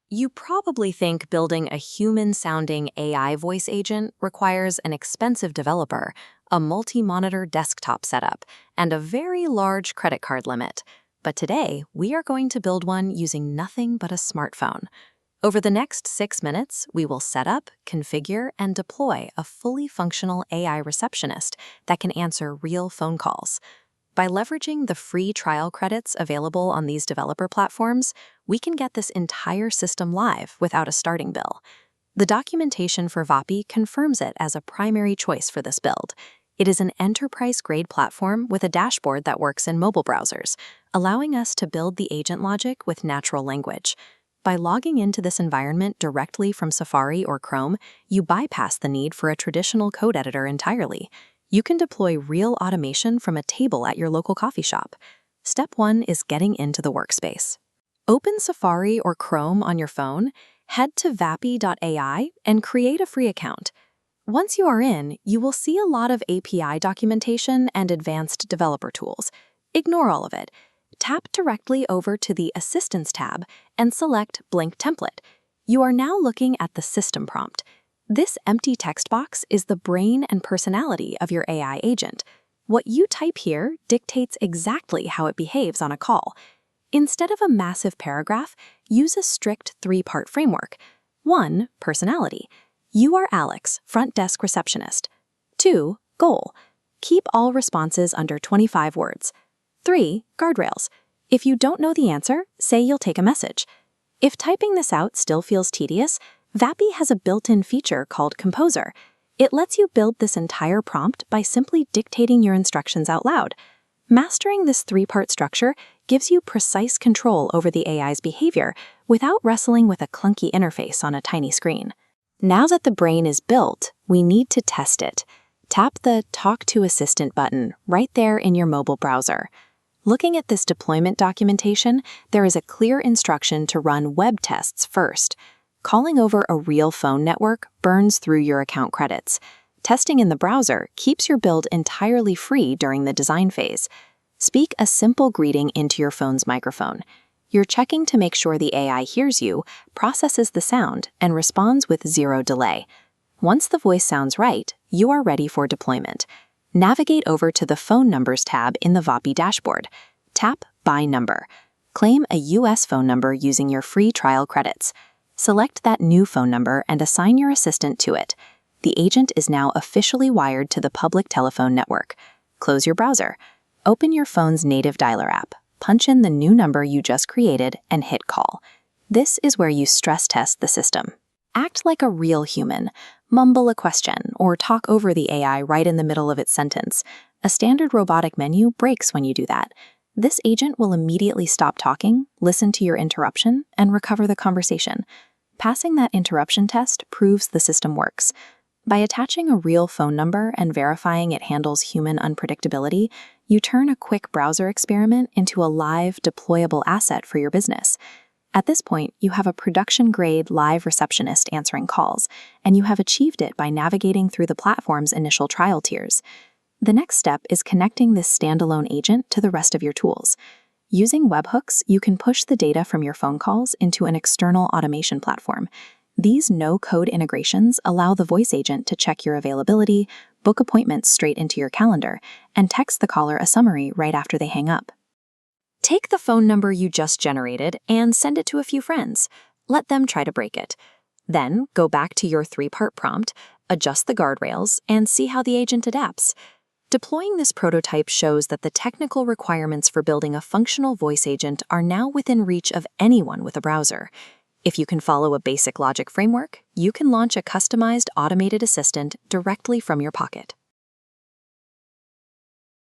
You probably think building a human-sounding AI voice agent requires an expensive developer, a multi-monitor desktop setup, and a very large credit card limit. But today, we are going to build one using nothing but a smartphone. Over the next 6 minutes, we will set up, configure, and deploy a fully functional AI receptionist that can answer real phone calls. By leveraging the free trial credits available on these developer platforms, we can get this entire system live without a starting bill. The documentation for Vapi confirms it as a primary choice for this build. It is an enterprise-grade platform with a dashboard that works in mobile browsers, allowing us to build the agent logic with natural language. By logging into this environment directly from Safari or Chrome, you bypass the need for a traditional code editor entirely. You can deploy real automation from a table at your local coffee shop. Step 1 is getting into the workspace. Open Safari or Chrome on your phone, head to vapi.ai, and create a free account. Once you are in, you will see a lot of API documentation and advanced developer tools. Ignore all of it. Tap directly over to the Assistance tab and select Blank Template. You are now looking at the system prompt. This empty text box is the brain and personality of your AI agent. What you type here dictates exactly how it behaves on a call. Instead of a massive paragraph, use a strict 3-part framework. 1. Personality. You are Alex, front desk receptionist. 2. Goal. Keep all responses under 25 words. 3. Guardrails. If you don't know the answer, say you'll take a message. If typing this out still feels tedious, Vapi has a built-in feature called Composer. It lets you build this entire prompt by simply dictating your instructions out loud. Mastering this 3-part structure gives you precise control over the AI's behavior without wrestling with a clunky interface on a tiny screen. Now that the brain is built, we need to test it. Tap the Talk to Assistant button right there in your mobile browser. Looking at this deployment documentation, there is a clear instruction to run web tests first. Calling over a real phone network burns through your account credits. Testing in the browser keeps your build entirely free during the design phase. Speak a simple greeting into your phone's microphone. You're checking to make sure the AI hears you, processes the sound, and responds with 0 delay. Once the voice sounds right, you are ready for deployment. Navigate over to the Phone Numbers tab in the Vapi dashboard. Tap By Number. Claim a US phone number using your free trial credits. Select that new phone number and assign your assistant to it. The agent is now officially wired to the public telephone network. Close your browser. Open your phone's native dialer app. Punch in the new number you just created and hit call. This is where you stress test the system. Act like a real human. Mumble a question or talk over the AI right in the middle of its sentence. A standard robotic menu breaks when you do that. This agent will immediately stop talking, listen to your interruption, and recover the conversation. Passing that interruption test proves the system works. By attaching a real phone number and verifying it handles human unpredictability, you turn a quick browser experiment into a live, deployable asset for your business. At this point, you have a production-grade live receptionist answering calls, and you have achieved it by navigating through the platform's initial trial tiers. The next step is connecting this standalone agent to the rest of your tools. Using webhooks, you can push the data from your phone calls into an external automation platform. These no-code integrations allow the voice agent to check your availability, book appointments straight into your calendar, and text the caller a summary right after they hang up. Take the phone number you just generated and send it to a few friends. Let them try to break it. Then go back to your 3-part prompt, adjust the guardrails, and see how the agent adapts. Deploying this prototype shows that the technical requirements for building a functional voice agent are now within reach of anyone with a browser. If you can follow a basic logic framework, you can launch a customized automated assistant directly from your pocket.